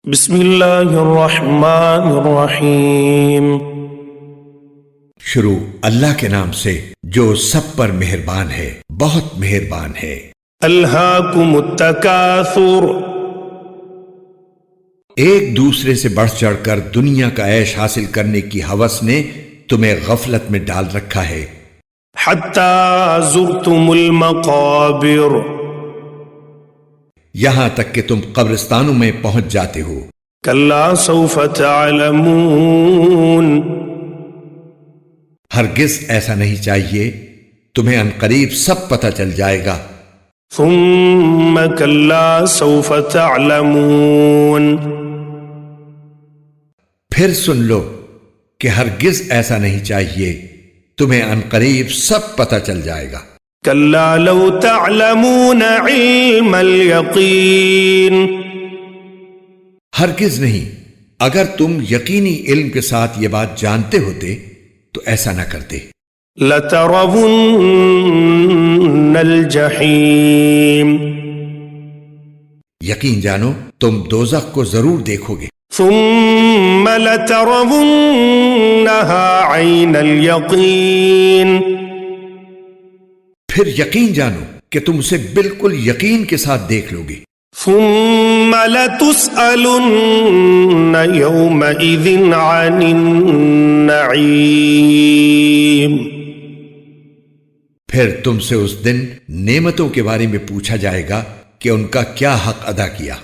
بسم اللہ الرحمن الرحیم۔ شروع اللہ کے نام سے جو سب پر مہربان ہے، بہت مہربان ہے۔ الہاکم التکاثر، ایک دوسرے سے بڑھ چڑھ کر دنیا کا عیش حاصل کرنے کی ہوس نے تمہیں غفلت میں ڈال رکھا ہے، حتی زرتم المقابر، یہاں تک کہ تم قبرستانوں میں پہنچ جاتے ہو۔ کلا سوف تعلمون، ہرگز ایسا نہیں چاہیے، تمہیں عنقریب سب پتہ چل جائے گا۔ ثم کلا سوف تعلمون، پھر سن لو کہ ہرگز ایسا نہیں چاہیے، تمہیں عنقریب سب پتہ چل جائے گا۔ کلا لو تعلمون علم الیقین، ہرگز نہیں، اگر تم یقینی علم کے ساتھ یہ بات جانتے ہوتے تو ایسا نہ کرتے۔ لترون الجحیم، یقین جانو تم دوزخ کو ضرور دیکھو گے۔ ثم لترونها عین الیقین، پھر یقین جانو کہ تم اسے بالکل یقین کے ساتھ دیکھ لو گے۔ ثم لتسألن یومئذ عن النعیم، پھر تم سے اس دن نعمتوں کے بارے میں پوچھا جائے گا کہ ان کا کیا حق ادا کیا۔